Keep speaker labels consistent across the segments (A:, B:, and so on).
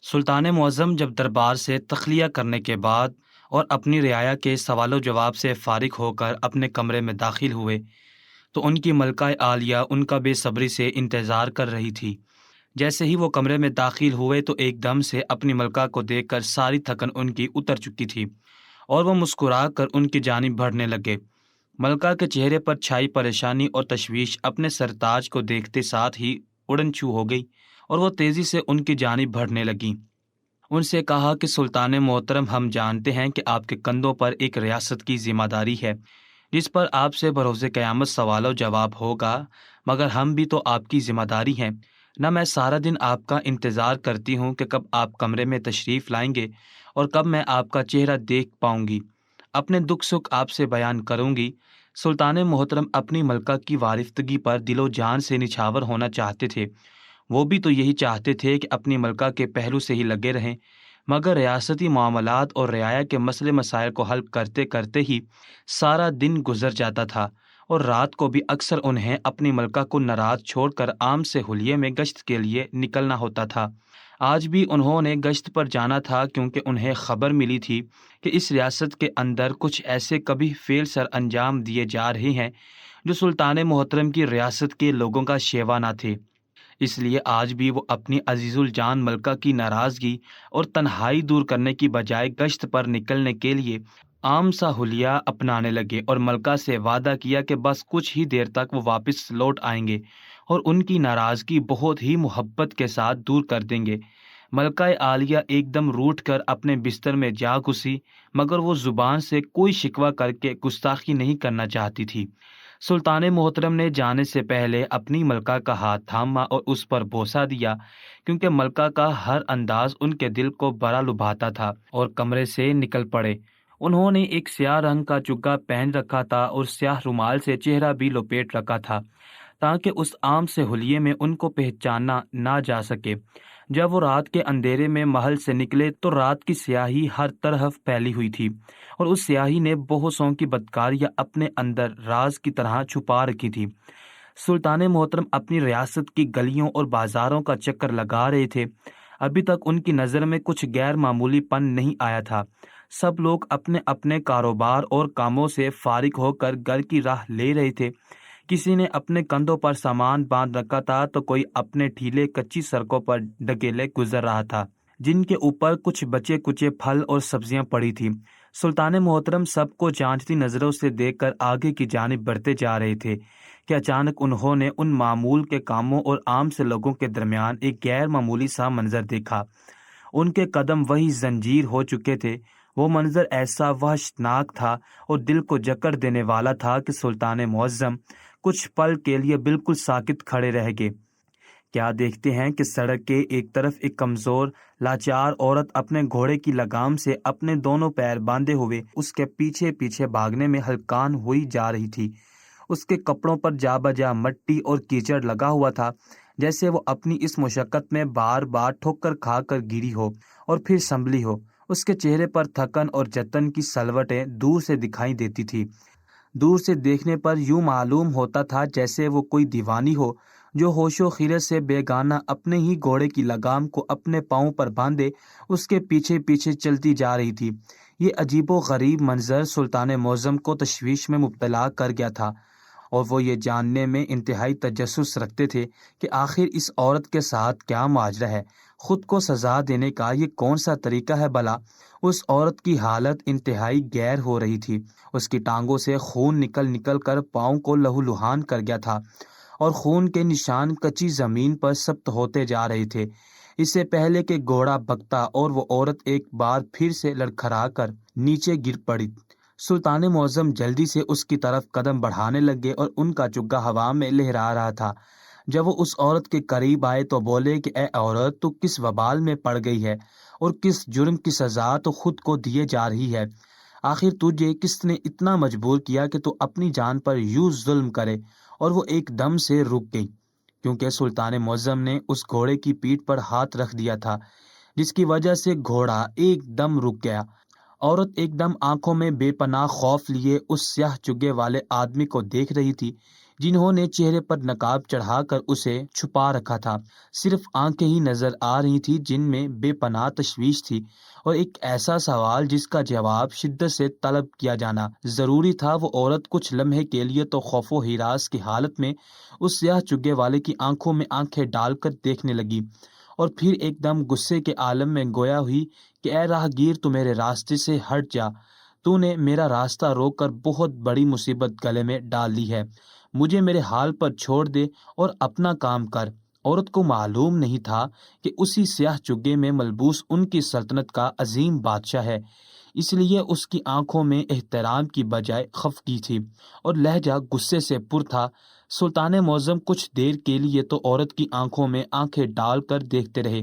A: سلطان معظم جب دربار سے تخلیہ کرنے کے بعد اور اپنی رعایا کے سوال و جواب سے فارغ ہو کر اپنے کمرے میں داخل ہوئے تو ان کی ملکہ عالیہ ان کا بے صبری سے انتظار کر رہی تھی۔ جیسے ہی وہ کمرے میں داخل ہوئے تو ایک دم سے اپنی ملکہ کو دیکھ کر ساری تھکن ان کی اتر چکی تھی اور وہ مسکرا کر ان کی جانب بڑھنے لگے۔ ملکہ کے چہرے پر چھائی پریشانی اور تشویش اپنے سرتاج کو دیکھتے ساتھ ہی اڑن چھو ہو گئی اور وہ تیزی سے ان کی جانب بڑھنے لگیں۔ ان سے کہا کہ سلطان محترم، ہم جانتے ہیں کہ آپ کے کندھوں پر ایک ریاست کی ذمہ داری ہے جس پر آپ سے بروز قیامت سوال و جواب ہوگا، مگر ہم بھی تو آپ کی ذمہ داری ہیں نہ۔ میں سارا دن آپ کا انتظار کرتی ہوں کہ کب آپ کمرے میں تشریف لائیں گے اور کب میں آپ کا چہرہ دیکھ پاؤں گی، اپنے دکھ سکھ آپ سے بیان کروں گی۔ سلطان محترم اپنی ملکہ کی وارفتگی پر دل و جان سے نچھاور ہونا چاہتے تھے۔ وہ بھی تو یہی چاہتے تھے کہ اپنی ملکہ کے پہلو سے ہی لگے رہیں، مگر ریاستی معاملات اور رعایا کے مسئلے مسائل کو حل کرتے کرتے ہی سارا دن گزر جاتا تھا اور رات کو بھی اکثر انہیں اپنی ملکہ کو ناراض چھوڑ کر عام سے حلیے میں گشت کے لیے نکلنا ہوتا تھا۔ آج بھی انہوں نے گشت پر جانا تھا کیونکہ انہیں خبر ملی تھی کہ اس ریاست کے اندر کچھ ایسے کبھی فعل سر انجام دیے جا رہے ہیں جو سلطان محترم کی ریاست کے لوگوں کا شیوا نہ تھے۔ اس لیے آج بھی وہ اپنی عزیز الجان ملکہ کی ناراضگی اور تنہائی دور کرنے کی بجائے گشت پر نکلنے کے لیے عام سا حلیہ اپنانے لگے اور ملکہ سے وعدہ کیا کہ بس کچھ ہی دیر تک وہ واپس لوٹ آئیں گے اور ان کی ناراضگی بہت ہی محبت کے ساتھ دور کر دیں گے۔ ملکہ عالیہ ایک دم روٹھ کر اپنے بستر میں جا گھسی، مگر وہ زبان سے کوئی شکوہ کر کے گستاخی نہیں کرنا چاہتی تھی۔ سلطان محترم نے جانے سے پہلے اپنی ملکہ کا ہاتھ تھاما اور اس پر بوسہ دیا، کیونکہ ملکہ کا ہر انداز ان کے دل کو بڑا لبھاتا تھا، اور کمرے سے نکل پڑے۔ انہوں نے ایک سیاہ رنگ کا چگا پہن رکھا تھا اور سیاہ رومال سے چہرہ بھی لپیٹ رکھا تھا تاکہ اس عام سے حلیے میں ان کو پہچانا نہ جا سکے۔ جب وہ رات کے اندھیرے میں محل سے نکلے تو رات کی سیاہی ہر طرف پھیلی ہوئی تھی اور اس سیاہی نے بہت سو کی بدکاریاں اپنے اندر راز کی طرح چھپا رکھی تھی۔ سلطان محترم اپنی ریاست کی گلیوں اور بازاروں کا چکر لگا رہے تھے۔ ابھی تک ان کی نظر میں کچھ غیر معمولی پن نہیں آیا تھا۔ سب لوگ اپنے اپنے کاروبار اور کاموں سے فارغ ہو کر گھر کی راہ لے رہے تھے۔ کسی نے اپنے کندھوں پر سامان باندھ رکھا تھا تو کوئی اپنے ٹھیلے کچی سڑکوں پر ڈھکیلے گزر رہا تھا جن کے اوپر کچھ بچے کچے پھل اور سبزیاں پڑی تھیں۔ سلطان محترم سب کو جانچتی نظروں سے دیکھ کر آگے کی جانب بڑھتے جا رہے تھے کہ اچانک انہوں نے ان معمول کے کاموں اور عام سے لوگوں کے درمیان ایک غیر معمولی سا منظر دیکھا۔ ان کے قدم وہی زنجیر ہو چکے تھے۔ وہ منظر ایسا وحشتناک تھا اور دل کو جکڑ دینے والا تھا کہ سلطان معظم کچھ پل کے لیے بالکل ساکت کھڑے رہ گئے۔ کیا دیکھتے ہیں کہ سڑک کے ایک طرف ایک کمزور لاچار عورت اپنے گھوڑے کی لگام سے اپنے دونوں پیر باندھے ہوئے اس کے پیچھے پیچھے بھاگنے میں ہلکان ہوئی جا رہی تھی۔ اس کے کپڑوں پر جا بجا مٹی اور کیچڑ لگا ہوا تھا، جیسے وہ اپنی اس مشقت میں بار بار ٹھوکر کھا کر گری ہو اور پھر سنبھلی ہو۔ اس کے چہرے پر تھکن اور جتن کی سلوٹیں دور سے دکھائی دیتی تھی۔ دور سے دیکھنے پر یوں معلوم ہوتا تھا جیسے وہ کوئی دیوانی ہو جو ہوش و خیرت سے بیگانہ اپنے ہی گھوڑے کی لگام کو اپنے پاؤں پر باندھے اس کے پیچھے پیچھے چلتی جا رہی تھی۔ یہ عجیب و غریب منظر سلطان معظم کو تشویش میں مبتلا کر گیا تھا اور وہ یہ جاننے میں انتہائی تجسس رکھتے تھے کہ آخر اس عورت کے ساتھ کیا ماجرا ہے، خود کو سزا دینے کا یہ کون سا طریقہ ہے بھلا۔ اس عورت کی حالت انتہائی غیر ہو رہی تھی۔ اس کی ٹانگوں سے خون نکل نکل کر پاؤں کو لہو لہان کر گیا تھا اور خون کے نشان کچی زمین پر سبت ہوتے جا رہے تھے۔ اس سے پہلے کہ گھوڑا بھگتا اور وہ عورت ایک بار پھر سے لڑکھڑا کر نیچے گر پڑی، سلطان معظم جلدی سے اس کی طرف قدم بڑھانے لگے اور ان کا چگا ہوا میں لہرا رہا تھا۔ جب وہ اس عورت کے قریب آئے تو بولے کہ اے عورت، تو کس وبال میں پڑ گئی ہے اور کس جرم کی سزا تو خود کو دیے جا رہی ہے؟ آخر تجھے کس نے اتنا مجبور کیا کہ تو اپنی جان پر یوں ظلم کرے؟ اور وہ ایک دم سے رک گئی کیونکہ سلطان معظم نے اس گھوڑے کی پیٹھ پر ہاتھ رکھ دیا تھا، جس کی وجہ سے گھوڑا ایک دم رک گیا۔ عورت ایک دم آنکھوں میں بے پناہ خوف لیے اس سیاہ چگے والے آدمی کو دیکھ رہی تھی جنہوں نے چہرے پر نقاب چڑھا کر اسے چھپا رکھا تھا۔ صرف آنکھیں ہی نظر آ رہی تھی جن میں بے پناہ تشویش تھی، اور ایک ایسا سوال جس کا جواب شدت سے طلب کیا جانا ضروری تھا۔ وہ عورت کچھ لمحے کے لیے تو خوف و ہراس کی حالت میں اس سیاہ چگے والے کی آنکھوں میں آنکھیں ڈال کر دیکھنے لگی، اور پھر ایک دم غصے کے عالم میں گویا ہوئی کہ اے راہ گیر، تو میرے راستے سے ہٹ جا، تو نے میرا راستہ روک کر بہت بڑی مصیبت گلے میں ڈال لی ہے، مجھے میرے حال پر چھوڑ دے اور اپنا کام کر۔ عورت کو معلوم نہیں تھا کہ اسی سیاہ چگے میں ملبوس ان کی سلطنت کا عظیم بادشاہ ہے، اس لیے اس کی آنکھوں میں احترام کی بجائے خفگی تھی اور لہجہ غصے سے پر تھا۔ سلطان معظم کچھ دیر کے لیے تو عورت کی آنکھوں میں آنکھیں ڈال کر دیکھتے رہے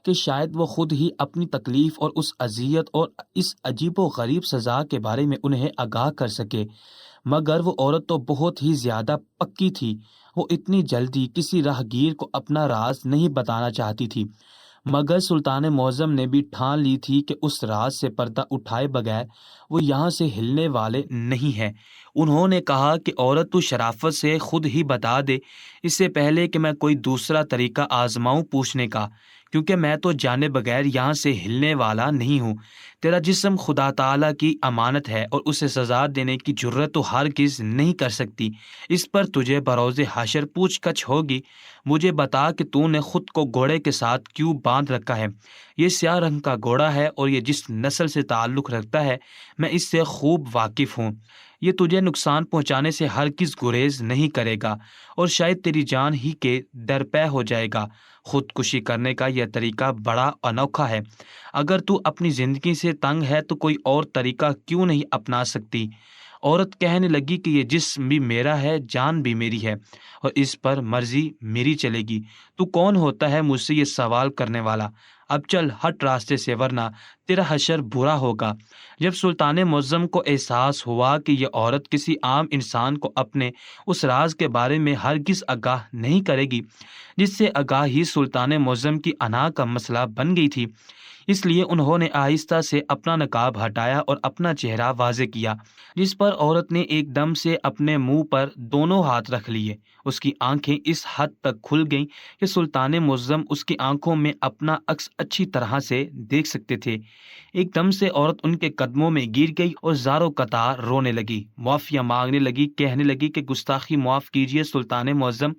A: کہ شاید وہ خود ہی اپنی تکلیف اور اس اذیت اور اس عجیب و غریب سزا کے بارے میں انہیں آگاہ کر سکے، مگر وہ عورت تو بہت ہی زیادہ پکی تھی۔ وہ اتنی جلدی کسی راہگیر کو اپنا راز نہیں بتانا چاہتی تھی، مگر سلطان معظم نے بھی ٹھان لی تھی کہ اس راز سے پردہ اٹھائے بغیر وہ یہاں سے ہلنے والے نہیں ہیں۔ انہوں نے کہا کہ عورت، تو شرافت سے خود ہی بتا دے، اس سے پہلے کہ میں کوئی دوسرا طریقہ آزماؤں پوچھنے کا، کیونکہ میں تو جانے بغیر یہاں سے ہلنے والا نہیں ہوں۔ تیرا جسم خدا تعالیٰ کی امانت ہے اور اسے سزا دینے کی جرت تو ہرگز نہیں کر سکتی، اس پر تجھے بروز حشر پوچھ گچھ ہوگی۔ مجھے بتا کہ تو نے خود کو گھوڑے کے ساتھ کیوں باندھ رکھا ہے؟ یہ سیاہ رنگ کا گھوڑا ہے اور یہ جس نسل سے تعلق رکھتا ہے میں اس سے خوب واقف ہوں۔ یہ تجھے نقصان پہنچانے سے ہرگز گریز نہیں کرے گا اور شاید تیری جان ہی کے درپے ہو جائے گا۔ خودکشی کرنے کا یہ طریقہ بڑا انوکھا ہے، اگر تو اپنی زندگی سے تنگ ہے تو کوئی اور طریقہ کیوں نہیں اپنا سکتی؟ عورت کہنے لگی کہ یہ جسم بھی میرا ہے، جان بھی میری ہے، اور اس پر مرضی میری چلے گی۔ تو کون ہوتا ہے مجھ سے یہ سوال کرنے والا؟ اب چل ہٹ راستے سے، ورنہ تیرا حشر برا ہوگا۔ جب سلطان معظم کو احساس ہوا کہ یہ عورت کسی عام انسان کو اپنے اس راز کے بارے میں ہرگز آگاہ نہیں کرے گی جس سے آگاہی سلطان معظم کی انا کا مسئلہ بن گئی تھی، اس لیے انہوں نے آہستہ سے اپنا نقاب ہٹایا اور اپنا چہرہ واضح کیا، جس پر عورت نے ایک دم سے اپنے منہ پر دونوں ہاتھ رکھ لیے۔ اس کی آنکھیں اس حد تک کھل گئیں کہ سلطان معظم اس کی آنکھوں میں اپنا عکس اچھی طرح سے دیکھ سکتے تھے۔ ایک دم سے عورت ان کے قدموں میں گر گئی اور زاروں قطار رونے لگی، معافی مانگنے لگی، کہنے لگی کہ گستاخی معاف کیجیے سلطان معظم،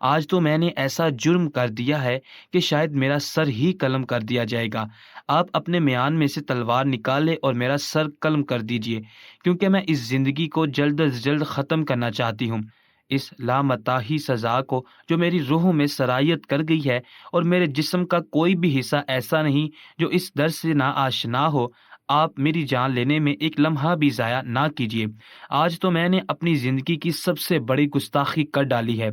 A: آج تو میں نے ایسا جرم کر دیا ہے کہ شاید میرا سر ہی قلم کر دیا جائے گا۔ آپ اپنے میان میں سے تلوار نکالے اور میرا سر قلم کر دیجیے، کیونکہ میں اس زندگی کو جلد از جلد ختم کرنا چاہتی ہوں، اس لامتاحی سزا کو جو میری روح میں سرایت کر گئی ہے، اور میرے جسم کا کوئی بھی حصہ ایسا نہیں جو اس درد سے نا آشنا ہو۔ آپ میری جان لینے میں ایک لمحہ بھی ضائع نہ کیجیے، آج تو میں نے اپنی زندگی کی سب سے بڑی گستاخی کر ڈالی ہے۔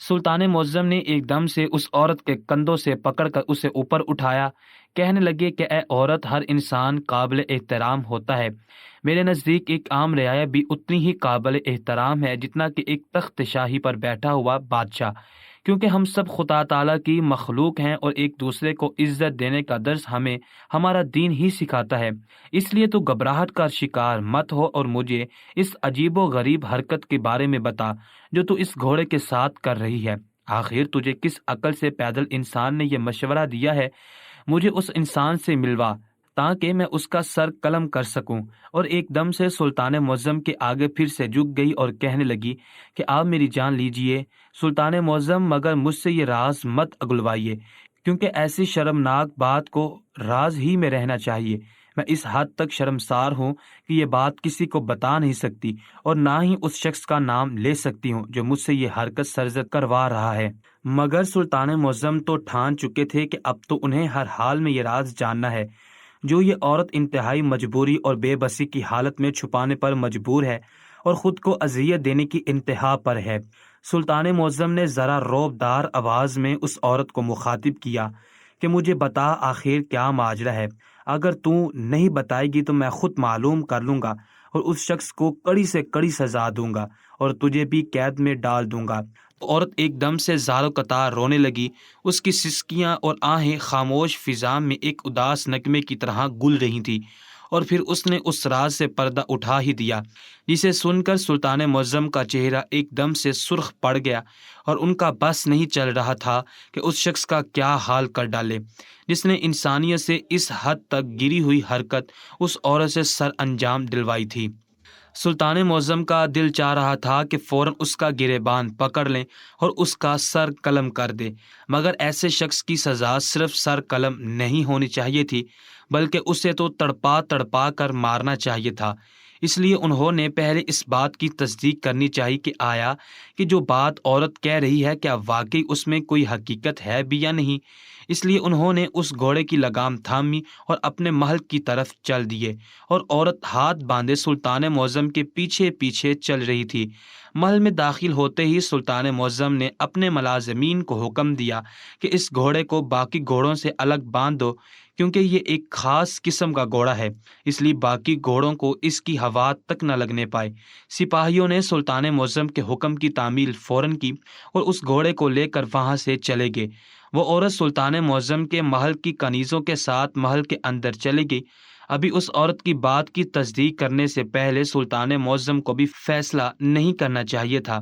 A: سلطان معظم نے ایک دم سے اس عورت کے کندھوں سے پکڑ کر اسے اوپر اٹھایا، کہنے لگے کہ اے عورت، ہر انسان قابل احترام ہوتا ہے، میرے نزدیک ایک عام رعایا بھی اتنی ہی قابل احترام ہے جتنا کہ ایک تخت شاہی پر بیٹھا ہوا بادشاہ، کیونکہ ہم سب خدا تعالیٰ کی مخلوق ہیں اور ایک دوسرے کو عزت دینے کا درس ہمیں ہمارا دین ہی سکھاتا ہے۔ اس لیے تو گھبراہٹ کا شکار مت ہو اور مجھے اس عجیب و غریب حرکت کے بارے میں بتا جو تو اس گھوڑے کے ساتھ کر رہی ہے۔ آخر تجھے کس عقل سے پیدل انسان نے یہ مشورہ دیا ہے؟ مجھے اس انسان سے ملوا تاکہ میں اس کا سر قلم کر سکوں۔ اور ایک دم سے سلطان معظم کے آگے پھر سے جھک گئی اور کہنے لگی کہ آپ میری جان لیجئے سلطان معظم، مگر مجھ سے یہ راز مت اگلوائیے، کیونکہ ایسی شرمناک بات کو راز ہی میں رہنا چاہیے۔ میں اس حد تک شرمسار ہوں کہ یہ بات کسی کو بتا نہیں سکتی، اور نہ ہی اس شخص کا نام لے سکتی ہوں جو مجھ سے یہ حرکت سرزد کروا رہا ہے۔ مگر سلطان معظم تو ٹھان چکے تھے کہ اب تو انہیں ہر حال میں یہ راز جاننا ہے جو یہ عورت انتہائی مجبوری اور بے بسی کی حالت میں چھپانے پر مجبور ہے اور خود کو اذیت دینے کی انتہا پر ہے۔ سلطان معظم نے ذرا رعب دار آواز میں اس عورت کو مخاطب کیا کہ مجھے بتا آخر کیا ماجرا ہے، اگر تو نہیں بتائے گی تو میں خود معلوم کر لوں گا اور اس شخص کو کڑی سے کڑی سزا دوں گا اور تجھے بھی قید میں ڈال دوں گا۔ عورت ایک دم سے زاروں قطار رونے لگی، اس کی سسکیاں اور آہیں خاموش فضا میں ایک اداس نغمے کی طرح گل رہی تھی، اور پھر اس نے اس راز سے پردہ اٹھا ہی دیا، جسے سن کر سلطان معظم کا چہرہ ایک دم سے سرخ پڑ گیا، اور ان کا بس نہیں چل رہا تھا کہ اس شخص کا کیا حال کر ڈالے جس نے انسانیت سے اس حد تک گری ہوئی حرکت اس عورت سے سر انجام دلوائی تھی۔ سلطان معظم کا دل چاہ رہا تھا کہ فوراً اس کا گریبان پکڑ لیں اور اس کا سر قلم کر دے، مگر ایسے شخص کی سزا صرف سر قلم نہیں ہونی چاہیے تھی، بلکہ اسے تو تڑپا تڑپا کر مارنا چاہیے تھا۔ اس لیے انہوں نے پہلے اس بات کی تصدیق کرنی چاہیے کہ آیا کہ جو بات عورت کہہ رہی ہے کیا واقعی اس میں کوئی حقیقت ہے بھی یا نہیں۔ اس لیے انہوں نے اس گھوڑے کی لگام تھامی اور اپنے محل کی طرف چل دیے، اور عورت ہاتھ باندھے سلطان معظم کے پیچھے پیچھے چل رہی تھی۔ محل میں داخل ہوتے ہی سلطان معظم نے اپنے ملازمین کو حکم دیا کہ اس گھوڑے کو باقی گھوڑوں سے الگ باندھ دو، کیونکہ یہ ایک خاص قسم کا گھوڑا ہے، اس لیے باقی گھوڑوں کو اس کی ہوا تک نہ لگنے پائے۔ سپاہیوں نے سلطان معظم کے حکم کی تعمیل فوراً کی اور اس گھوڑے کو لے کر وہاں سے چلے گئے۔ وہ عورت سلطان معظم کے محل کی کنیزوں کے ساتھ محل کے اندر چلی گئی۔ ابھی اس عورت کی بات کی تصدیق کرنے سے پہلے سلطان معظم کو بھی فیصلہ نہیں کرنا چاہیے تھا،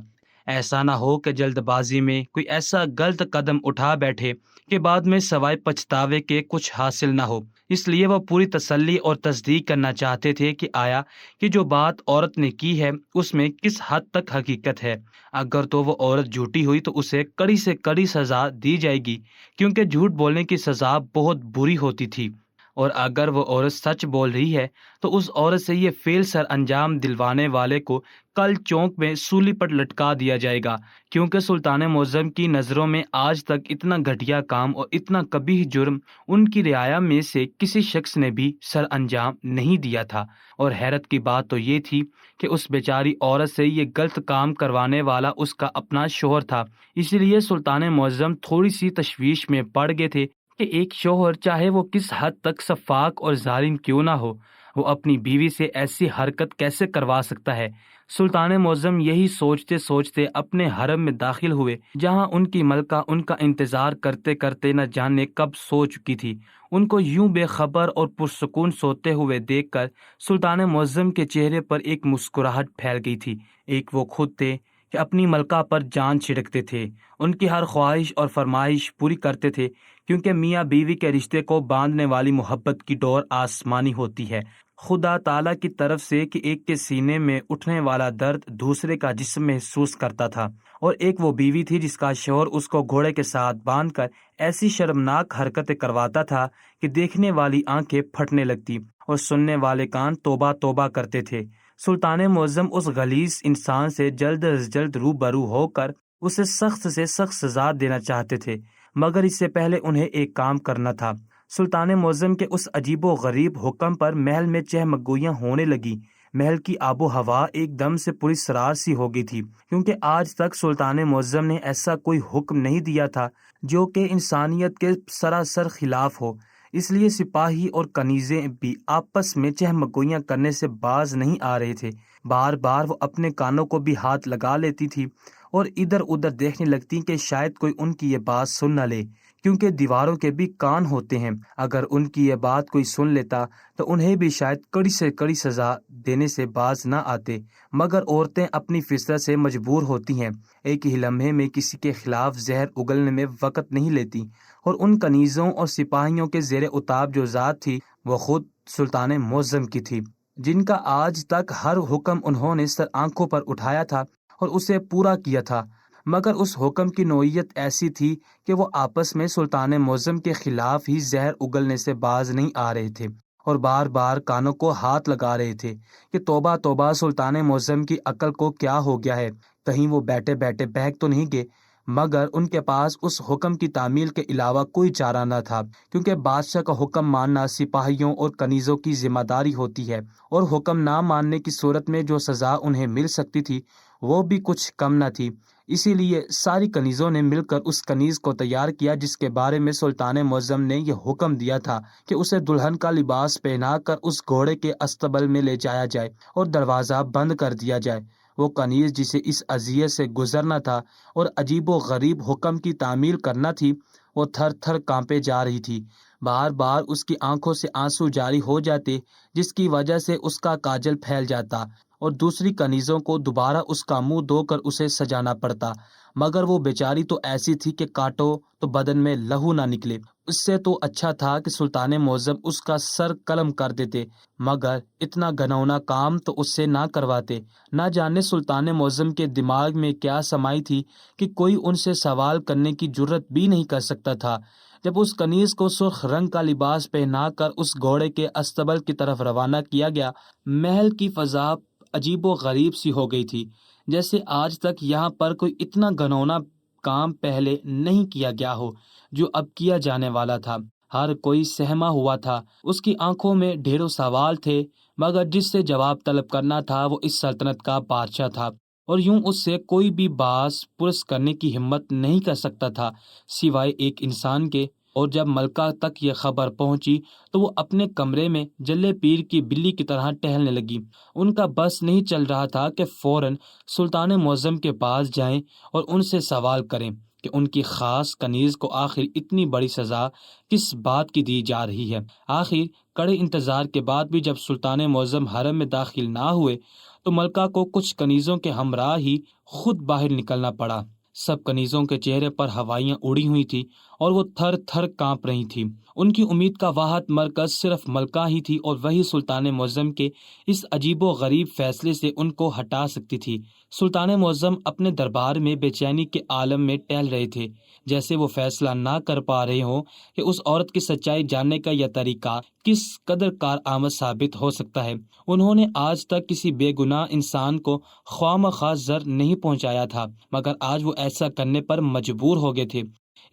A: ایسا نہ ہو کہ جلد بازی میں کوئی ایسا غلط قدم اٹھا بیٹھے کہ بعد میں سوائے پچھتاوے کے کچھ حاصل نہ ہو۔ اس لیے وہ پوری تسلی اور تصدیق کرنا چاہتے تھے کہ آیا کہ جو بات عورت نے کی ہے اس میں کس حد تک حقیقت ہے۔ اگر تو وہ عورت جھوٹی ہوئی تو اسے کڑی سے کڑی سزا دی جائے گی، کیونکہ جھوٹ بولنے کی سزا بہت بری ہوتی تھی، اور اگر وہ عورت سچ بول رہی ہے تو اس عورت سے یہ فعل سر انجام دلوانے والے کو کل چونک میں سولی پر لٹکا دیا جائے گا، کیونکہ سلطان معظم کی نظروں میں آج تک اتنا گھٹیا کام اور اتنا قبیح جرم ان کی رعایا میں سے کسی شخص نے بھی سر انجام نہیں دیا تھا۔ اور حیرت کی بات تو یہ تھی کہ اس بیچاری عورت سے یہ غلط کام کروانے والا اس کا اپنا شوہر تھا۔ اسی لیے سلطان معظم تھوڑی سی تشویش میں پڑ گئے تھے کہ ایک شوہر چاہے وہ کس حد تک شفاق اور ظالم کیوں نہ ہو، وہ اپنی بیوی سے ایسی حرکت کیسے کروا سکتا ہے۔ سلطان معظم یہی سوچتے سوچتے اپنے حرم میں داخل ہوئے، جہاں ان کی ملکہ ان کا انتظار کرتے کرتے نہ جانے کب سو چکی تھی۔ ان کو یوں بے خبر اور پرسکون سوتے ہوئے دیکھ کر سلطان معظم کے چہرے پر ایک مسکراہٹ پھیل گئی تھی۔ ایک وہ خود تھے کہ اپنی ملکہ پر جان چھڑکتے تھے، ان کی ہر خواہش اور فرمائش پوری کرتے تھے، کیونکہ میاں بیوی کے رشتے کو باندھنے والی محبت کی ڈور آسمانی ہوتی ہے۔ خدا تعالیٰ کی طرف سے کہ ایک کے سینے میں اٹھنے والا درد دوسرے کا جسم محسوس کرتا تھا، اور ایک وہ بیوی تھی جس کا شوہر اس کو گھوڑے کے ساتھ باندھ کر ایسی شرمناک حرکتیں کرواتا تھا کہ دیکھنے والی آنکھیں پھٹنے لگتی اور سننے والے کان توبہ توبہ کرتے تھے۔ سلطان معظم اس غلیظ انسان سے جلد از جلد روبرو ہو کر اسے سخت سے سخت سزا دینا چاہتے تھے، مگر اس سے پہلے انہیں ایک کام کرنا تھا۔ سلطان معظم کے اس عجیب و غریب حکم پر محل میں چہمگوئیاں ہونے لگی۔ محل کی آب و ہوا ایک دم سے پوری سرار سی ہو گئی تھی، کیونکہ آج تک سلطان معظم نے ایسا کوئی حکم نہیں دیا تھا جو کہ انسانیت کے سراسر خلاف ہو۔ اس لیے سپاہی اور کنیزیں بھی آپس میں چہمگوئیاں کرنے سے باز نہیں آ رہے تھے۔ بار بار وہ اپنے کانوں کو بھی ہاتھ لگا لیتی تھی اور ادھر ادھر دیکھنے لگتی کہ شاید کوئی ان کی یہ بات سن نہ لے، کیونکہ دیواروں کے بھی کان ہوتے ہیں۔ اگر ان کی یہ بات کوئی سن لیتا تو انہیں بھی شاید کڑی سے کڑی سزا دینے سے باز نہ آتے، مگر عورتیں اپنی فطرت سے مجبور ہوتی ہیں، ایک ہی لمحے میں کسی کے خلاف زہر اگلنے میں وقت نہیں لیتی۔ اور ان کنیزوں اور سپاہیوں کے زیر اتاب جو ذات تھی وہ خود سلطان معظم کی تھی، جن کا آج تک ہر حکم انہوں نے سر آنکھوں پر اٹھایا تھا اور اسے پورا کیا تھا، مگر اس حکم کی نوعیت ایسی تھی کہ وہ آپس میں سلطان معظم کے خلاف ہی زہر اگلنے سے باز نہیں آ رہے تھے، اور بار بار کانوں کو ہاتھ لگا رہے تھے کہ توبہ توبہ، سلطان معظم کی عقل کو کیا ہو گیا ہے، کہیں وہ بیٹھے بیٹھے بہک تو نہیں گئے۔ مگر ان کے پاس اس حکم کی تعمیل کے علاوہ کوئی چارہ نہ تھا، کیونکہ بادشاہ کا حکم ماننا سپاہیوں اور کنیزوں کی ذمہ داری ہوتی ہے، اور حکم نہ ماننے کی صورت میں جو سزا انہیں مل سکتی تھی وہ بھی کچھ کم نہ تھی۔ اسی لیے ساری کنیزوں نے مل کر اس کنیز کو تیار کیا جس کے بارے میں سلطان معظم نے یہ حکم دیا تھا کہ اسے دلہن کا لباس پہنا کر اس گھوڑے کے استبل میں لے جایا جائے اور دروازہ بند کر دیا جائے۔ وہ کنیز جسے اس اذیت سے گزرنا تھا اور عجیب و غریب حکم کی تعمیل کرنا تھی، وہ تھر تھر کانپے جا رہی تھی۔ بار بار اس کی آنکھوں سے آنسو جاری ہو جاتے، جس کی وجہ سے اس کا کاجل پھیل جاتا اور دوسری کنیزوں کو دوبارہ اس کا منہ دھو کر اسے سجانا پڑتا، مگر وہ بیچاری تو ایسی تھی کہ کاٹو تو بدن میں لہو نہ نکلے۔ اس سے تو اچھا تھا کہ سلطان معظم اس کا سر قلم کر دیتے، مگر اتنا گھناؤنا کام تو اس سے نہ کرواتے۔ نہ جانے سلطان معظم کے دماغ میں کیا سمائی تھی کہ کوئی ان سے سوال کرنے کی جرت بھی نہیں کر سکتا تھا۔ جب اس کنیز کو سرخ رنگ کا لباس پہنا کر اس گھوڑے کے استبل کی طرف روانہ کیا گیا، محل کی فضا عجیب و غریب سی ہو گئی تھی، جیسے آج تک یہاں پر کوئی اتنا گھناؤنا کام پہلے نہیں کیا گیا ہو جو اب کیا جانے والا تھا۔ ہر کوئی سہما ہوا تھا، اس کی آنکھوں میں ڈھیروں سوال تھے، مگر جس سے جواب طلب کرنا تھا وہ اس سلطنت کا بادشاہ تھا، اور یوں اس سے کوئی بھی باز پرس کرنے کی ہمت نہیں کر سکتا تھا سوائے ایک انسان کے۔ اور جب ملکہ تک یہ خبر پہنچی تو وہ اپنے کمرے میں جلے پیر کی بلی کی طرح ٹہلنے لگی۔ ان کا بس نہیں چل رہا تھا کہ فوراً سلطان معظم کے پاس جائیں اور ان سے سوال کریں کہ ان کی خاص کنیز کو آخر اتنی بڑی سزا کس بات کی دی جا رہی ہے۔ آخر کڑے انتظار کے بعد بھی جب سلطان معظم حرم میں داخل نہ ہوئے تو ملکہ کو کچھ کنیزوں کے ہمراہ ہی خود باہر نکلنا پڑا۔ سب کنیزوں کے چہرے پر ہوائیاں اڑی ہوئی تھی اور وہ تھر تھر کانپ رہی تھی۔ ان کی امید کا واحد مرکز صرف ملکہ ہی تھی، اور وہی سلطان معظم کے اس عجیب و غریب فیصلے سے ان کو ہٹا سکتی تھی۔ سلطان معظم اپنے دربار میں بے چینی کے عالم میں ٹہل رہے تھے، جیسے وہ فیصلہ نہ کر پا رہے ہوں کہ اس عورت کی سچائی جاننے کا یہ طریقہ کس قدر کارآمد ثابت ہو سکتا ہے۔ انہوں نے آج تک کسی بے گناہ انسان کو خواہ مخواہ زر نہیں پہنچایا تھا، مگر آج وہ ایسا کرنے پر مجبور ہو گئے تھے،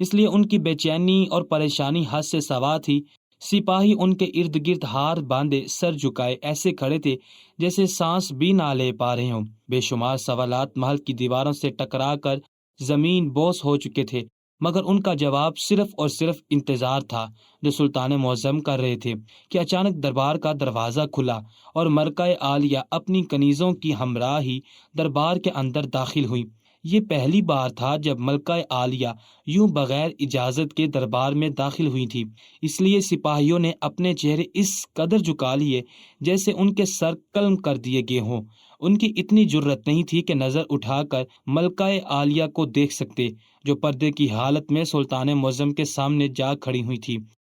A: اس لیے ان کی بے چینی اور پریشانی حد سے سوا تھی۔ سپاہی ان کے ارد گرد ہاتھ باندھے سر جھکائے ایسے کھڑے تھے جیسے سانس بھی نہ لے پا رہے ہوں۔ بے شمار سوالات محل کی دیواروں سے ٹکرا کر زمین بوس ہو چکے تھے، مگر ان کا جواب صرف اور صرف انتظار تھا جو سلطان معظم کر رہے تھے کہ اچانک دربار کا دروازہ کھلا اور ملکہ عالیہ اپنی کنیزوں کی ہمراہی دربار کے اندر داخل ہوئی۔ یہ پہلی بار تھا جب ملکہ عالیہ یوں بغیر اجازت کے دربار میں داخل ہوئی تھی، اس لیے سپاہیوں نے اپنے چہرے اس قدر جھکا لیے جیسے ان کے سر قلم کر دیے گئے ہوں۔ ان کی اتنی جرت نہیں تھی کہ نظر اٹھا کر ملکہ عالیہ کو دیکھ سکتے، جو پردے کی حالت میں سلطان معظم کے سامنے جا کھڑی ہوئی تھی،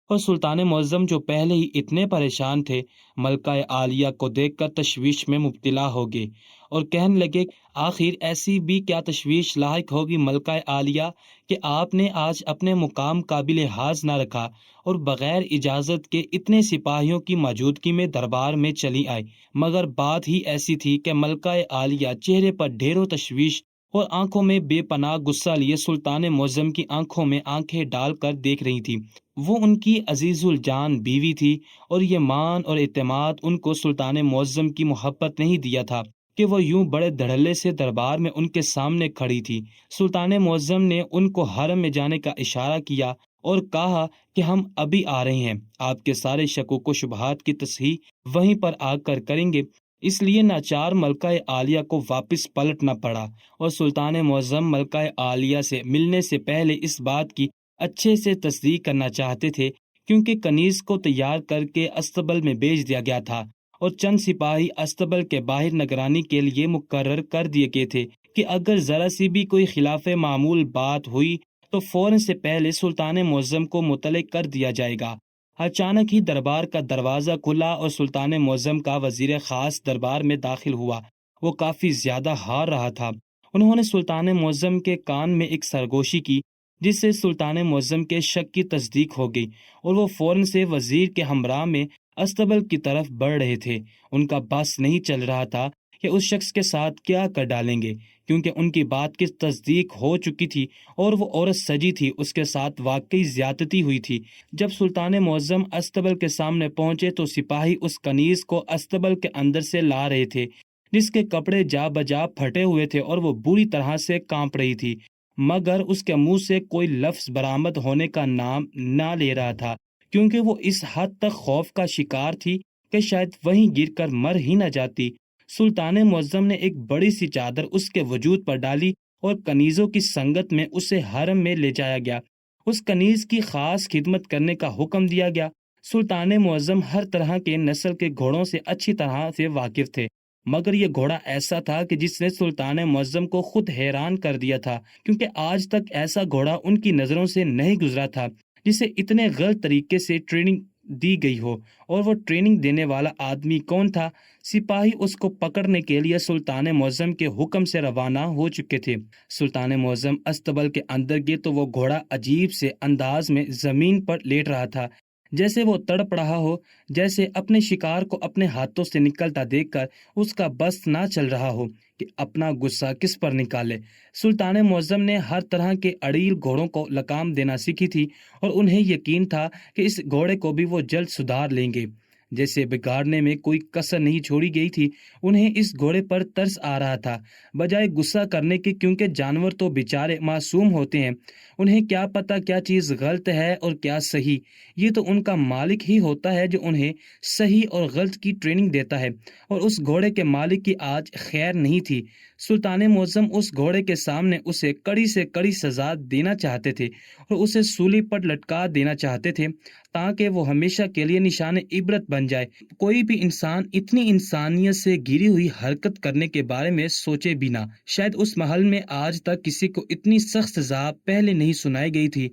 A: اور سلطان معظم جو پہلے ہی اتنے پریشان تھے، ملکہ عالیہ کو دیکھ کر تشویش میں مبتلا ہو گئے اور کہنے لگے، آخر ایسی بھی کیا تشویش لاحق ہوگی ملکہ عالیہ کہ آپ نے آج اپنے مقام قابل لحاظ نہ رکھا اور بغیر اجازت کے اتنے سپاہیوں کی موجودگی میں دربار میں چلی آئی۔ مگر بات ہی ایسی تھی کہ ملکہ عالیہ چہرے پر ڈھیروں تشویش اور آنکھوں میں بے پناہ غصہ لیے سلطان معظم کی آنکھوں میں آنکھیں ڈال کر دیکھ رہی تھی۔ وہ ان کی عزیز الجان بیوی تھی، اور یہ مان اور اعتماد ان کو سلطان معظم کی محبت نہیں دیا تھا کہ وہ یوں بڑے دھڑلے سے دربار میں ان کے سامنے کھڑی تھی۔ سلطان معظم نے ان کو حرم میں جانے کا اشارہ کیا اور کہا کہ ہم ابھی آ رہے ہیں، آپ کے سارے شکوک و شبہات کی تصحیح وہیں پر آ کر کریں گے۔ اس لیے ناچار ملکہ عالیہ کو واپس پلٹنا پڑا، اور سلطان معظم ملکہ عالیہ سے ملنے سے پہلے اس بات کی اچھے سے تصدیق کرنا چاہتے تھے، کیونکہ کنیز کو تیار کر کے استبل میں بھیج دیا گیا تھا اور چند سپاہی استبل کے باہر نگرانی کے لیے مقرر کر دیے گئے تھے کہ اگر ذرا سی بھی کوئی خلاف معمول بات ہوئی تو فوراً سے پہلے سلطان معظم کو مطلع کر دیا جائے گا۔ اچانک ہی دربار کا دروازہ کھلا اور سلطان معظم کا وزیر خاص دربار میں داخل ہوا۔ وہ کافی زیادہ ہار رہا تھا۔ انہوں نے سلطان معظم کے کان میں ایک سرگوشی کی، جس سے سلطان معظم کے شک کی تصدیق ہو گئی، اور وہ فوراً سے وزیر کے ہمراہ میں استبل کی طرف بڑھ رہے تھے۔ ان کا بس نہیں چل رہا تھا کہ اس شخص کے ساتھ کیا کر ڈالیں گے، کیونکہ ان کی بات کی تصدیق ہو چکی تھی اور وہ عورت سجی تھی، اس کے ساتھ واقعی زیادتی ہوئی تھی۔ جب سلطان معظم استبل کے سامنے پہنچے تو سپاہی اس کنیز کو استبل کے اندر سے لا رہے تھے، جس کے کپڑے جا بجا پھٹے ہوئے تھے اور وہ بری طرح سے کانپ رہی تھی، مگر اس کے منہ سے کوئی لفظ برآمد ہونے کا نام نہ لے رہا تھا، کیونکہ وہ اس حد تک خوف کا شکار تھی کہ شاید وہیں گر کر مر ہی نہ جاتی۔ سلطان معظم نے ایک بڑی سی چادر اس کے وجود پر ڈالی اور کنیزوں کی سنگت میں اسے حرم میں لے جایا گیا۔ اس کنیز کی خاص خدمت کرنے کا حکم دیا گیا۔ سلطان معظم ہر طرح کے نسل کے گھوڑوں سے اچھی طرح سے واقف تھے، مگر یہ گھوڑا ایسا تھا کہ جس نے سلطان معظم کو خود حیران کر دیا تھا، کیونکہ آج تک ایسا گھوڑا ان کی نظروں سے نہیں گزرا تھا جسے اتنے غلط طریقے سے ٹریننگ دی گئی ہو۔ اور وہ ٹریننگ دینے والا آدمی کون تھا؟ سپاہی اس کو پکڑنے کے لیے سلطان معظم کے حکم سے روانہ ہو چکے تھے۔ سلطان معظم استبل کے اندر گئے تو وہ گھوڑا عجیب سے انداز میں زمین پر لیٹ رہا تھا، جیسے وہ تڑپ رہا ہو، جیسے اپنے شکار کو اپنے ہاتھوں سے نکلتا دیکھ کر اس کا بس نہ چل رہا ہو کہ اپنا غصہ کس پر نکالے۔ سلطان معظم نے ہر طرح کے اڑیل گھوڑوں کو لگام دینا سیکھی تھی، اور انہیں یقین تھا کہ اس گھوڑے کو بھی وہ جلد سدھار لیں گے۔ جیسے بگاڑنے میں کوئی کسر نہیں چھوڑی گئی تھی، انہیں اس گھوڑے پر ترس آ رہا تھا، بجائے غصہ کرنے کے، کیونکہ جانور تو بیچارے معصوم ہوتے ہیں، انہیں کیا پتا کیا چیز غلط ہے اور کیا صحیح۔ یہ تو ان کا مالک ہی ہوتا ہے جو انہیں صحیح اور غلط کی ٹریننگ دیتا ہے، اور اس گھوڑے کے مالک کی آج خیر نہیں تھی۔ سلطان معظم اس گھوڑے کے سامنے اسے کڑی سے کڑی سزا دینا چاہتے تھے اور اسے سولی پر لٹکا دینا چاہتے تھے، تاکہ وہ ہمیشہ کے لیے نشان عبرت بن جائے۔ کوئی بھی انسان اتنی انسانیت سے گھری ہوئی حرکت کرنے کے بارے میں سوچے بھی نہ۔ شاید اس محل میں آج تک کسی کو اتنی سخت سزا پہلے نہیں سنائی گئی تھی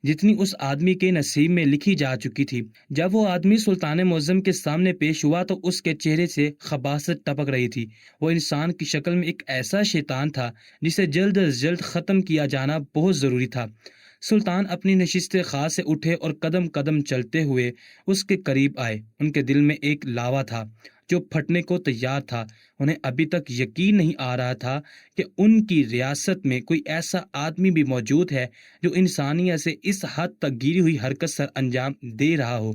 A: جتنی اس آدمی کے نصیب میں لکھی جا چکی تھی۔ جب وہ آدمی سلطان معظم کے سامنے پیش ہوا تو اس کے چہرے سے خباثت ٹپک رہی تھی۔ وہ انسان کی شکل میں ایک ایسا شیطان تھا جسے جلد از جلد ختم کیا جانا بہت ضروری تھا۔ سلطان اپنی نشست خاص سے اٹھے اور قدم قدم چلتے ہوئے اس کے قریب آئے۔ ان کے دل میں ایک لاوا تھا جو پھٹنے کو تیار تھا۔ انہیں ابھی تک یقین نہیں آ رہا تھا کہ ان کی ریاست میں کوئی ایسا آدمی بھی موجود ہے جو انسانیت سے اس حد تک گری ہوئی حرکت سر انجام دے رہا ہو۔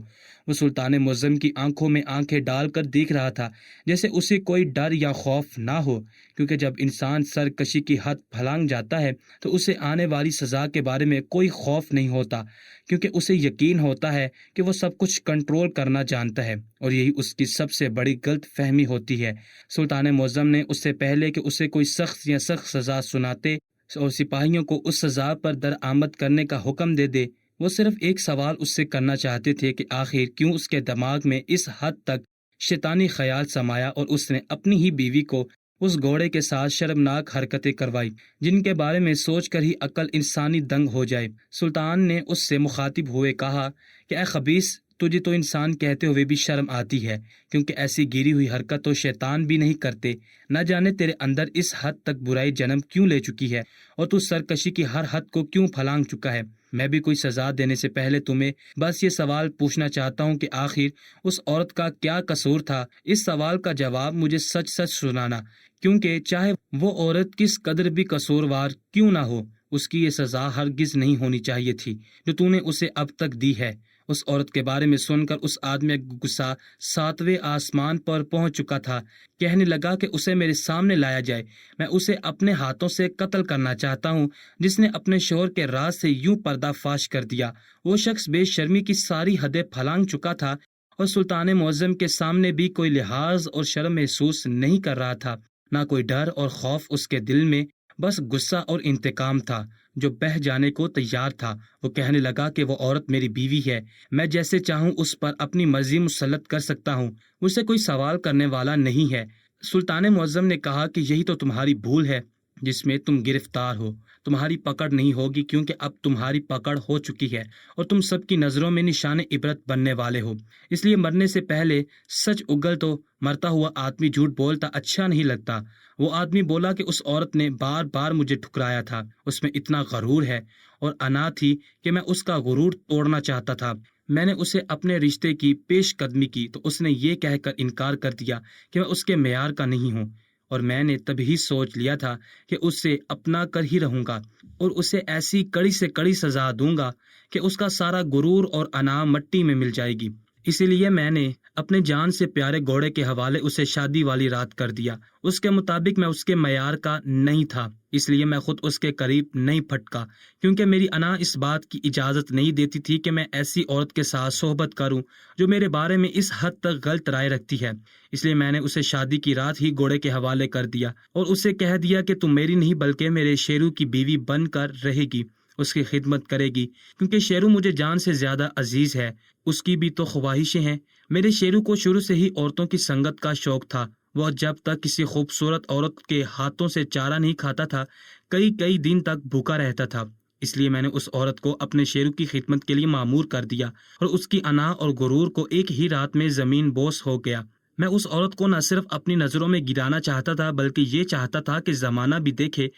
A: وہ سلطان معظم کی آنکھوں میں آنکھیں ڈال کر دیکھ رہا تھا، جیسے اسے کوئی ڈر یا خوف نہ ہو، کیونکہ جب انسان سرکشی کی حد پھلانگ جاتا ہے تو اسے آنے والی سزا کے بارے میں کوئی خوف نہیں ہوتا، کیونکہ اسے یقین ہوتا ہے کہ وہ سب کچھ کنٹرول کرنا جانتا ہے، اور یہی اس کی سب سے بڑی غلط فہمی ہوتی ہے۔ سلطان معظم نے اس سے پہلے کہ اسے کوئی سخت یا سخت سزا سناتے اور سپاہیوں کو اس سزا پر درآمد کرنے کا حکم دے دے، وہ صرف ایک سوال اس سے کرنا چاہتے تھے کہ آخر کیوں اس کے دماغ میں اس حد تک شیطانی خیال سمایا اور اس نے اپنی ہی بیوی کو اس گھوڑے کے ساتھ شرمناک حرکتیں کروائی جن کے بارے میں سوچ کر ہی عقل انسانی دنگ ہو جائے۔ سلطان نے اس سے مخاطب ہوئے کہا کہ اے خبیث، تجھے تو انسان کہتے ہوئے بھی شرم آتی ہے، کیونکہ ایسی گری ہوئی حرکت تو شیطان بھی نہیں کرتے۔ نہ جانے تیرے اندر اس حد تک برائی جنم کیوں لے چکی ہے اور تو سرکشی کی ہر حد کو کیوں پھلانگ چکا ہے۔ میں بھی کوئی سزا دینے سے پہلے تمہیں بس یہ سوال پوچھنا چاہتا ہوں کہ آخر اس عورت کا کیا قصور تھا۔ اس سوال کا جواب مجھے سچ سچ سنانا، کیونکہ چاہے وہ عورت کس قدر بھی قصوروار کیوں نہ ہو، اس کی یہ سزا ہرگز نہیں ہونی چاہیے تھی جو تو نے اسے اب تک دی ہے۔ اس عورت کے بارے میں سن کر اس آدمی کا غصہ 7ویں آسمان پر پہنچ چکا تھا۔ کہنے لگا کہ اسے میرے سامنے لایا جائے، میں اسے اپنے ہاتھوں سے قتل کرنا چاہتا ہوں، جس نے اپنے شوہر کے راز سے یوں پردہ فاش کر دیا۔ وہ شخص بے شرمی کی ساری حدیں پھلانگ چکا تھا اور سلطان معظم کے سامنے بھی کوئی لحاظ اور شرم محسوس نہیں کر رہا تھا، نہ کوئی ڈر اور خوف اس کے دل میں، بس غصہ اور انتقام تھا جو بہہ جانے کو تیار تھا۔ وہ کہنے لگا کہ وہ عورت میری بیوی ہے، میں جیسے چاہوں اس پر اپنی مرضی مسلط کر سکتا ہوں، مجھ سے کوئی سوال کرنے والا نہیں ہے۔ سلطان معظم نے کہا کہ یہی تو تمہاری بھول ہے جس میں تم گرفتار ہو۔ تمہاری پکڑ نہیں ہوگی، کیونکہ اب تمہاری پکڑ ہو چکی ہے اور تم سب کی نظروں میں نشان عبرت بننے والے ہو۔ اس لیے مرنے سے پہلے سچ اگل تو مرتا ہوا آدمی جھوٹ بولتا اچھا نہیں لگتا۔ وہ آدمی بولا کہ اس عورت نے بار بار مجھے ٹھکرایا تھا، اس میں اتنا غرور ہے اور انا تھی کہ میں اس کا غرور توڑنا چاہتا تھا۔ میں نے اسے اپنے رشتے کی پیش قدمی کی تو اس نے یہ کہہ کر انکار کر دیا کہ میں اس کے معیار کا نہیں ہوں، اور میں نے تبھی سوچ لیا تھا کہ اسے اپنا کر ہی رہوں گا اور اسے ایسی کڑی سے کڑی سزا دوں گا کہ اس کا سارا غرور اور انا مٹی میں مل جائے گی۔ اسی لیے میں نے اپنے جان سے پیارے گھوڑے کے حوالے اسے شادی والی رات کر دیا۔ اس کے مطابق میں اس کے معیار کا نہیں تھا، اس لیے میں خود اس کے قریب نہیں پھٹکا، کیونکہ میری انا اس بات کی اجازت نہیں دیتی تھی کہ میں ایسی عورت کے ساتھ صحبت کروں جو میرے بارے میں اس حد تک غلط رائے رکھتی ہے۔ اس لیے میں نے اسے شادی کی رات ہی گھوڑے کے حوالے کر دیا اور اسے کہہ دیا کہ تم میری نہیں بلکہ میرے شیرو کی بیوی بن کر رہے گی۔ اس کی خدمت کرے گی، کیونکہ شیرو مجھے جان سے زیادہ عزیز ہے۔ اس کی بھی تو خواہشیں ہیں۔ میرے شیرو کو شروع سے ہی عورتوں کی سنگت کا شوق تھا۔ وہ جب تک کسی خوبصورت عورت کے ہاتھوں سے چارہ نہیں کھاتا تھا، کئی دن تک بھوکا رہتا تھا۔ اس لیے میں نے اس عورت کو اپنے شیرو کی خدمت کے لیے مامور کر دیا، اور اس کی انا اور غرور کو ایک ہی رات میں زمین بوس ہو گیا۔ میں اس عورت کو نہ صرف اپنی نظروں میں گرانا چاہتا تھا، بلکہ یہ چاہتا تھا کہ زمانہ بھی دیکھے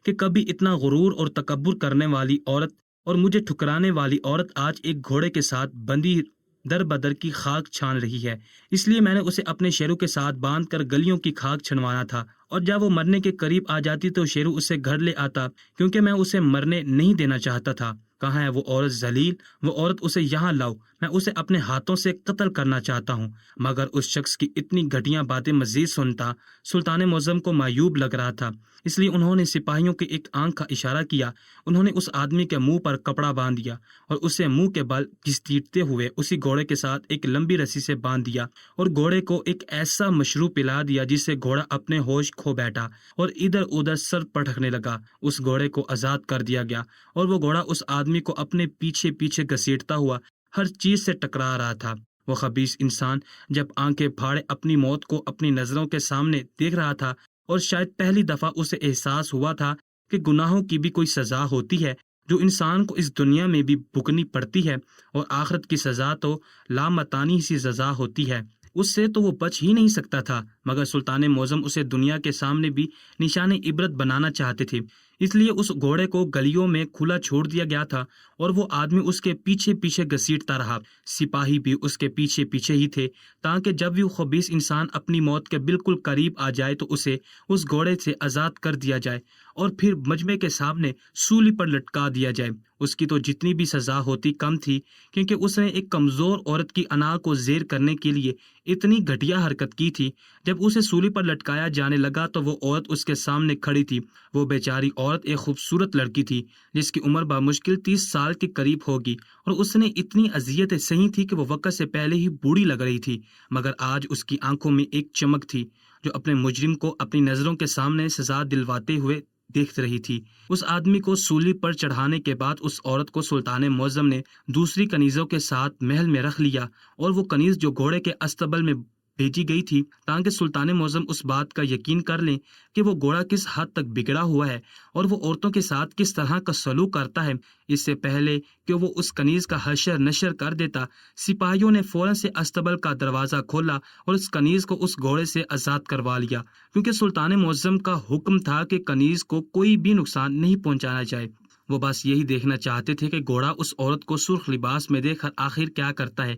A: کہ کبھی اتنا غرور اور تکبر کرنے والی عورت اور مجھے ٹھکرانے والی عورت آج ایک گھوڑے کے ساتھ بندھی در بدر کی خاک چھان رہی ہے۔ اس لیے میں نے اسے اپنے شیرو کے ساتھ باندھ کر گلیوں کی خاک چھنوانا تھا، اور جب وہ مرنے کے قریب آ جاتی تو شیرو اسے گھر لے آتا، کیونکہ میں اسے مرنے نہیں دینا چاہتا تھا۔ کہاں ہے وہ عورت ذلیل؟ وہ عورت، اسے یہاں لاؤ، میں اسے اپنے ہاتھوں سے قتل کرنا چاہتا ہوں۔ مگر اس شخص کی اتنی گھٹیا باتیں مزید سنتا سلطان معظم کو معیوب لگ رہا تھا، اس لیے انہوں نے سپاہیوں کے ایک آنکھ کا اشارہ کیا۔ انہوں نے اس آدمی کے منہ پر کپڑا باندھ دیا اور اسے منہ کے بل گھسیٹتے ہوئے اسی گھوڑے کے ساتھ ایک لمبی رسی سے باندھ دیا، اور گھوڑے کو ایک ایسا مشروب پلا دیا جس سے گھوڑا اپنے ہوش کھو بیٹھا اور ادھر ادھر سر پٹکنے لگا۔ اس گھوڑے کو آزاد کر دیا گیا، اور وہ گھوڑا اس آدمی کو اپنے پیچھے گھسیٹتا ہوا ہر چیز سے ٹکرا رہا تھا۔ وہ خبیث انسان جب آنکھیں پھاڑے اپنی موت کو اپنی نظروں کے سامنے دیکھ رہا تھا، اور شاید پہلی دفعہ اسے احساس ہوا تھا کہ گناہوں کی بھی کوئی سزا ہوتی ہے جو انسان کو اس دنیا میں بھی بھگتنی پڑتی ہے، اور آخرت کی سزا تو لامتانی سی سزا ہوتی ہے، اس سے تو وہ بچ ہی نہیں سکتا تھا۔ مگر سلطان معظم اسے دنیا کے سامنے بھی نشان عبرت بنانا چاہتے تھے، اس لیے اس گھوڑے کو گلیوں میں کھلا چھوڑ دیا گیا تھا، اور وہ آدمی اس کے پیچھے گھسیٹتا رہا۔ سپاہی بھی اس کے پیچھے ہی تھے، تاکہ جب وہ خبیث انسان اپنی موت کے بالکل قریب آ جائے تو اسے اس گھوڑے سے آزاد کر دیا جائے، اور پھر مجمع کے سامنے سولی پر لٹکا دیا جائے۔ اس کی تو جتنی بھی سزا ہوتی کم تھی، کیونکہ اس نے ایک کمزور عورت کی انا کو زیر کرنے کے لیے اتنی گھٹیا حرکت کی تھی۔ جب اسے سولی پر لٹکایا جانے لگا تو وہ عورت اس کے سامنے کھڑی تھی۔ وہ بیچاری عورت ایک خوبصورت لڑکی تھی، جس کی عمر بمشکل 30 سال کے قریب ہوگی، اور اس نے اتنی اذیتیں سہی تھی کہ وہ وقت سے پہلے ہی بوڑھی لگ رہی تھی۔ مگر آج اس کی آنکھوں میں ایک چمک تھی جو اپنے مجرم کو اپنی نظروں کے سامنے سزا دلواتے ہوئے دیکھ رہی تھی۔ اس آدمی کو سولی پر چڑھانے کے بعد اس عورت کو سلطان معظم نے دوسری کنیزوں کے ساتھ محل میں رکھ لیا، اور وہ کنیز جو گھوڑے کے استبل میں بھیجی گئی تھی تاکہ سلطان معظم اس بات کا یقین کر لیں کہ وہ گھوڑا کس حد تک بگڑا ہوا ہے اور وہ عورتوں کے ساتھ کس طرح کا سلوک کرتا ہے، اس سے پہلے کہ وہ اس کنیز کا حشر نشر کر دیتا، سپاہیوں نے فوراً سے استبل کا دروازہ کھولا اور اس کنیز کو اس گھوڑے سے آزاد کروا لیا، کیونکہ سلطان معظم کا حکم تھا کہ کنیز کو کوئی بھی نقصان نہیں پہنچانا جائے۔ وہ بس یہی دیکھنا چاہتے تھے کہ گھوڑا اس عورت کو سرخ لباس میں دیکھ کر آخر کیا کرتا ہے،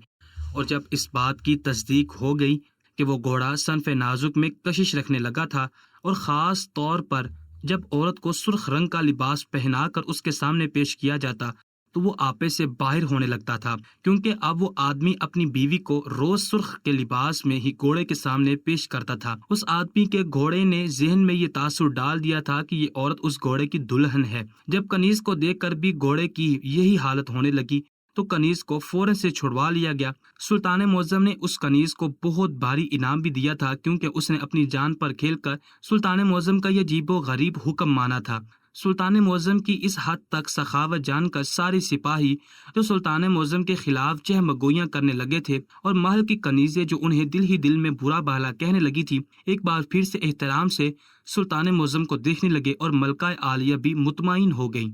A: اور جب اس بات کی تصدیق ہو گئی کہ وہ گھوڑا صنف نازک میں کشش رکھنے لگا تھا، اور خاص طور پر جب عورت کو سرخ رنگ کا لباس پہنا کر اس کے سامنے پیش کیا جاتا تو وہ آپے سے باہر ہونے لگتا تھا، کیونکہ اب وہ آدمی اپنی بیوی کو روز سرخ کے لباس میں ہی گھوڑے کے سامنے پیش کرتا تھا۔ اس آدمی کے گھوڑے نے ذہن میں یہ تاثر ڈال دیا تھا کہ یہ عورت اس گھوڑے کی دلہن ہے۔ جب کنیز کو دیکھ کر بھی گھوڑے کی یہی حالت ہونے لگی تو کنیز کو فوراً سے چھڑوا لیا گیا۔ سلطان معظم نے اس کنیز کو بہت بھاری انعام بھی دیا تھا، کیونکہ اس نے اپنی جان پر کھیل کر سلطان معظم کا یہ عجیب و غریب حکم مانا تھا۔ سلطان معظم کی اس حد تک سخاوت جان کر سارے سپاہی جو سلطان معظم کے خلاف چہمگوئیاں کرنے لگے تھے، اور محل کی کنیزیں جو انہیں دل ہی دل میں برا بھلا کہنے لگی تھی، ایک بار پھر سے احترام سے سلطان معظم کو دیکھنے لگے، اور ملکہ عالیہ بھی مطمئن ہو گئیں۔